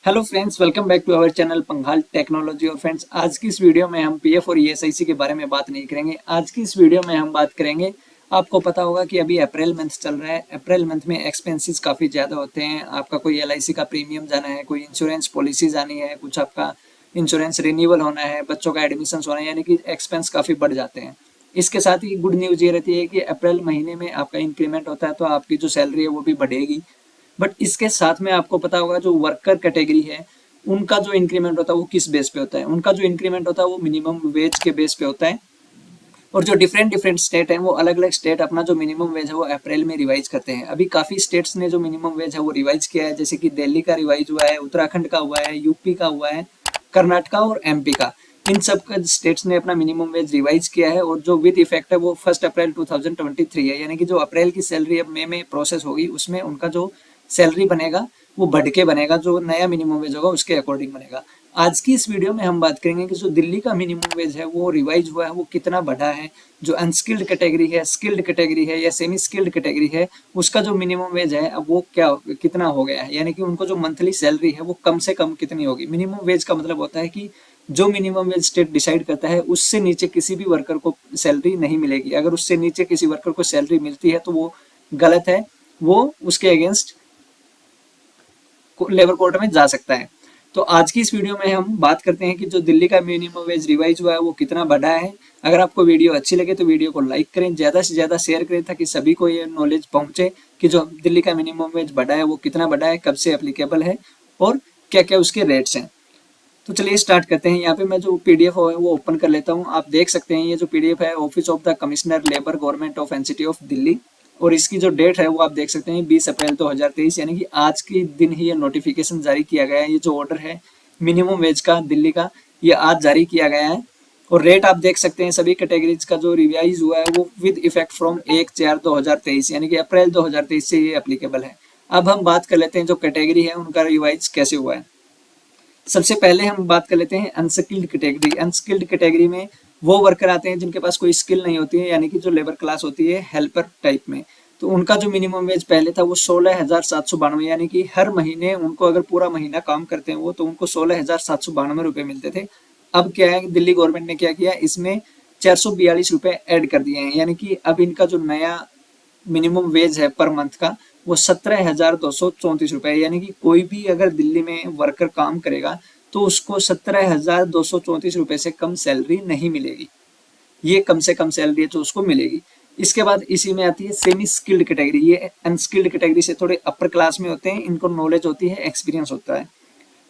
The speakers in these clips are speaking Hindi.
Hello friends, welcome back to our channel Panghal technology. और फ्रेंड्स, आज की इस वीडियो में हम पीएफ और ईएसआईसी के बारे में बात नहीं करेंगे। आज की इस वीडियो में हम बात करेंगे, आपको पता होगा कि अभी अप्रैल मंथ चल रहा है। अप्रैल मंथ में एक्सपेंसेस काफ़ी ज़्यादा होते हैं। आपका कोई एलआईसी का प्रीमियम जाना है, कोई इंश्योरेंस पॉलिसी जानी है, कुछ आपका इंश्योरेंस रिन्यूअल होना है, बच्चों का एडमिशन होना है, यानी कि एक्सपेंस काफ़ी बढ़ जाते हैं। इसके साथ ही गुड न्यूज़ ये रहती है कि अप्रैल महीने में आपका इंक्रीमेंट होता है, तो आपकी जो सैलरी है वो भी बढ़ेगी। बट इसके साथ में आपको पता होगा, जो वर्कर कैटेगरी है उनका जो इंक्रीमेंट होता है वो किस बेस पे होता है। उनका जो इंक्रीमेंट होता है वो मिनिमम वेज के बेस पे होता है। और जो डिफरेंट डिफरेंट स्टेट हैं, वो अलग अलग स्टेट अपना जो मिनिमम वेज है वो अप्रैल में रिवाइज करते हैं। अभी काफ़ी स्टेट्स ने जो मिनिमम वेज है वो रिवाइज किया है, जैसे कि दिल्ली का रिवाइज हुआ है, उत्तराखंड का हुआ है, यूपी का हुआ है, कर्नाटका और एमपी का। इन सब का स्टेट्स ने अपना मिनिमम वेज रिवाइज किया है, और जो विद इफेक्ट है वो 1 अप्रैल 2023 है। यानी कि जो अप्रैल की सैलरी अब मई में प्रोसेस होगी, उसमें उनका जो सैलरी बनेगा वो बढ़ के बनेगा, जो नया मिनिमम वेज होगा उसके अकॉर्डिंग बनेगा। आज की इस वीडियो में हम बात करेंगे कि जो दिल्ली का मिनिमम वेज है वो रिवाइज हुआ है, वो कितना बढ़ा है। जो अनस्किल्ड कैटेगरी है, स्किल्ड कैटेगरी है या सेमी स्किल्ड कैटेगरी है, उसका जो मिनिमम वेज है अब वो कितना हो गया है। यानी कि उनको जो मंथली सैलरी है वो कम से कम कितनी होगी। मिनिमम वेज का मतलब होता है कि जो मिनिमम वेज स्टेट डिसाइड करता है, उससे नीचे किसी भी वर्कर को सैलरी नहीं मिलेगी। अगर उससे नीचे किसी वर्कर को सैलरी मिलती है तो वो गलत है, वो उसके अगेंस्ट लेबर कोर्ट में जा सकता है। तो आज की इस वीडियो में हम बात करते हैं कि जो दिल्ली का मिनिमम वेज रिवाइज हुआ है वो कितना बढ़ा है। अगर आपको वीडियो अच्छी लगे तो वीडियो को लाइक करें, ज़्यादा से ज़्यादा शेयर करें, ताकि सभी को ये नॉलेज पहुंचे कि जो दिल्ली का मिनिमम वेज बढ़ा है वो कितना बढ़ा है, कब से एप्लीकेबल है और क्या क्या उसके रेट्स हैं। तो चलिए स्टार्ट करते हैं। यहाँ पे मैं जो पीडीएफ है वो ओपन कर लेता हूँ। आप देख सकते हैं ये जो पीडीएफ है, office of the commissioner labour government of NCT of Delhi, और इसकी जो डेट है वो आप देख सकते हैं 20 अप्रैल 2023, यानी कि आज के दिन ही ये नोटिफिकेशन जारी किया गया है। ये जो ऑर्डर है मिनिमम वेज का दिल्ली का, ये आज जारी किया गया है। और रेट आप देख सकते हैं सभी कैटेगरीज का जो रिवाइज हुआ है वो विद इफेक्ट फ्रॉम 1/4/2023, यानी कि अप्रैल 2023 से ये एप्लीकेबल है। अब हम बात कर लेते हैं जो कैटेगरी है उनका रिवाइज कैसे हुआ है। सबसे पहले हम बात कर लेते हैं अनस्किल्ड कैटेगरी। अनस्किल्ड कैटेगरी में वो वर्कर आते हैं जिनके पास कोई स्किल नहीं होती है, यानी कि जो लेबर क्लास होती है हेल्पर टाइप में। तो उनका जो मिनिमम वेज पहले था वो 16,792, यानी कि हर महीने उनको अगर पूरा महीना काम करते हैं वो, तो उनको 16,792 रुपये मिलते थे। अब क्या है, दिल्ली गवर्नमेंट ने क्या किया, इसमें 442 रुपये ऐड कर दिए हैं। यानी कि अब इनका जो नया मिनिमम वेज है पर मंथ का वो 17,234 रुपये है। यानी कि कोई भी अगर दिल्ली में वर्कर काम करेगा तो उसको 17,234 रुपये से कम सैलरी नहीं मिलेगी। ये कम से कम सैलरी है जो उसको मिलेगी। इसके बाद इसी में आती है सेमी स्किल्ड कैटेगरी। ये अनस्किल्ड कैटेगरी से थोड़े अपर क्लास में होते हैं, इनको नॉलेज होती है, एक्सपीरियंस होता है।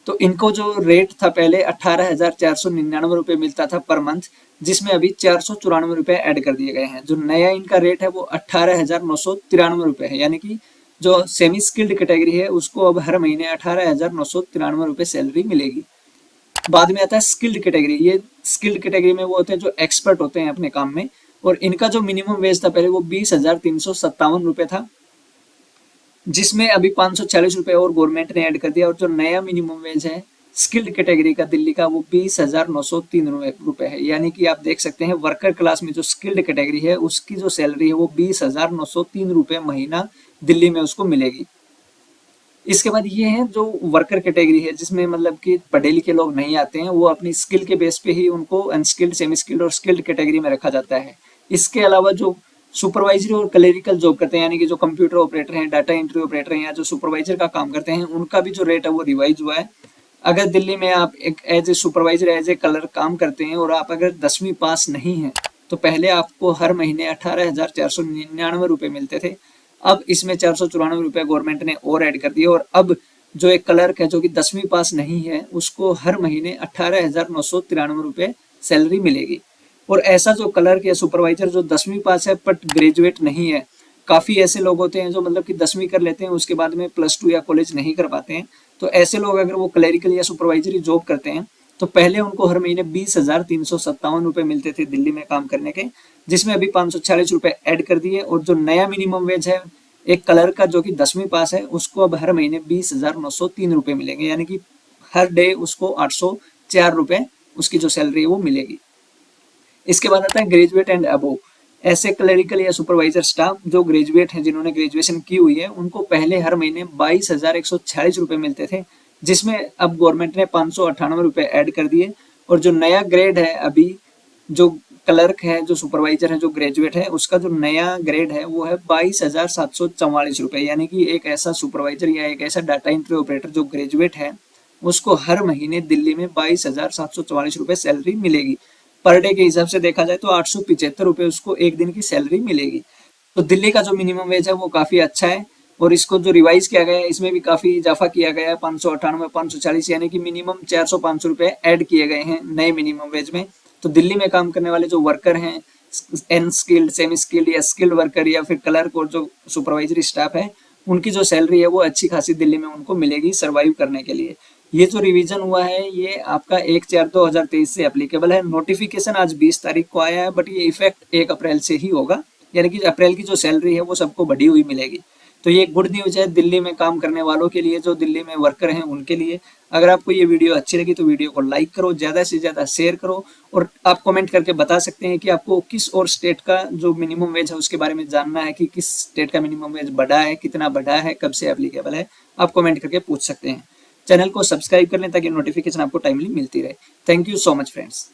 तो इनको जो रेट था पहले 18,499 रुपये मिलता था पर मंथ, जिसमें अभी 494 रुपये ऐड कर दिए गए हैं। जो नया इनका रेट है वो 18,993 रुपये है। यानी कि जो सेमी स्किल्ड कैटेगरी है उसको अब हर महीने 18,993 रुपये सैलरी मिलेगी। बाद में आता है स्किल्ड कैटेगरी। ये स्किल्ड कैटेगरी में वो होते हैं जो एक्सपर्ट होते हैं अपने काम में, और इनका जो मिनिमम वेज था पहले वो 20,357 रुपये था, जिसमें अभी 546 रुपये और गवर्नमेंट ने ऐड कर दिया। और जो नया मिनिमम वेज है स्किल्ड कैटेगरी का दिल्ली का वो 20,903 रुपये है। यानी कि आप देख सकते हैं वर्कर क्लास में जो स्किल्ड कैटेगरी है उसकी जो सैलरी है वो 20,903 रुपये महीना दिल्ली में उसको मिलेगी। इसके बाद ये है जो वर्कर कैटेगरी है, जिसमें मतलब कि पढ़े लिखे लोग नहीं आते हैं, वो अपनी स्किल के बेस पे ही उनको अनस्किल्ड, सेमी स्किल्ड और स्किल्ड कैटेगरी में रखा जाता है। इसके अलावा जो सुपरवाइजरी और क्लेरिकल जॉब करते हैं, यानी कि जो कंप्यूटर ऑपरेटर हैं, डाटा एंट्री ऑपरेटर हैं, या जो सुपरवाइजर का काम करते हैं, उनका भी जो रेट है वो रिवाइज हुआ है। अगर दिल्ली में आप एक as a supervisor, as a colour काम करते हैं और आप अगर 10वीं पास नहीं हैं, तो पहले आपको हर महीने 18,499 रुपये मिलते थे। अब इसमें 494 रुपये गवर्नमेंट ने और ऐड कर दिए, और अब जो एक क्लर्क है जो कि 10वीं पास नहीं है उसको हर महीने 18,993 रुपये सैलरी मिलेगी। और ऐसा जो क्लर्क या सुपरवाइजर जो 10वीं पास है बट ग्रेजुएट नहीं है, काफ़ी ऐसे लोग होते हैं जो मतलब कि 10वीं कर लेते हैं उसके बाद में +2 या कॉलेज नहीं कर पाते हैं। तो ऐसे लोग अगर वो क्लरिकल या सुपरवाइजरी जॉब करते हैं तो पहले उनको हर महीने 20,357 रुपये मिलते थे दिल्ली में काम करने के, जिसमें अभी 546 रुपये ऐड कर दिए। और जो नया मिनिमम वेज है एक क्लर्क का जो कि 10वीं पास है उसको अब हर महीने 20,903 रुपये मिलेंगे। यानी कि हर डे उसको 804 रुपये उसकी जो सैलरी है वो मिलेगी। इसके बाद आता है ग्रेजुएट एंड अबोव। ऐसे क्लरिकल या सुपरवाइजर स्टाफ जो ग्रेजुएट हैं, जिन्होंने ग्रेजुएशन की हुई है, उनको पहले हर महीने 22,146 रुपये मिलते थे, जिसमें अब गवर्नमेंट ने 598 रुपये ऐड कर दिए। और जो नया ग्रेड है अभी, जो क्लर्क है, जो सुपरवाइजर है, जो ग्रेजुएट है, उसका जो नया ग्रेड है वो है 22,744 रुपये। यानी कि एक ऐसा सुपरवाइजर या एक ऐसा डाटा एंट्री ऑपरेटर जो ग्रेजुएट है, उसको हर महीने दिल्ली में 22,744 रुपये सैलरी मिलेगी। पर डे के हिसाब से देखा जाए तो 875 रुपये उसको एक दिन की सैलरी मिलेगी। तो दिल्ली का जो मिनिमम वेज है वो काफ़ी अच्छा है, और इसको जो रिवाइज किया गया है इसमें भी काफ़ी इजाफा किया गया है, 598, 540, यानी कि मिनिमम 400-500 रुपये ऐड किए गए हैं नए मिनिमम वेज में। तो दिल्ली में काम करने वाले जो वर्कर हैं, अनस्किल्ड, सेमी स्किल्ड या स्किल्ड वर्कर या फिर क्लर्क और जो सुपरवाइजरी स्टाफ है, उनकी जो सैलरी है वो अच्छी खासी दिल्ली में उनको मिलेगी सर्वाइव करने के लिए। ये जो रिवीजन हुआ है ये आपका 1/4/2023 से एप्लीकेबल है। नोटिफिकेशन आज 20 तारीख को आया है, बट ये इफेक्ट 1 अप्रैल से ही होगा, यानी कि अप्रैल की जो सैलरी है वो सबको बढ़ी हुई मिलेगी। तो ये गुड न्यूज़ है दिल्ली में काम करने वालों के लिए, जो दिल्ली में वर्कर हैं उनके लिए। अगर आपको ये वीडियो अच्छी लगी तो वीडियो को लाइक करो, ज़्यादा से ज़्यादा शेयर करो, और आप कमेंट करके बता सकते हैं कि आपको किस और स्टेट का जो मिनिमम वेज है उसके बारे में जानना है, कि किस स्टेट का मिनिमम वेज बढ़ा है, कितना बढ़ा है, कब से एप्लीकेबल है। आप कमेंट करके पूछ सकते हैं। चैनल को सब्सक्राइब कर लें ताकि नोटिफिकेशन आपको टाइमली मिलती रहे। Thank you so much friends.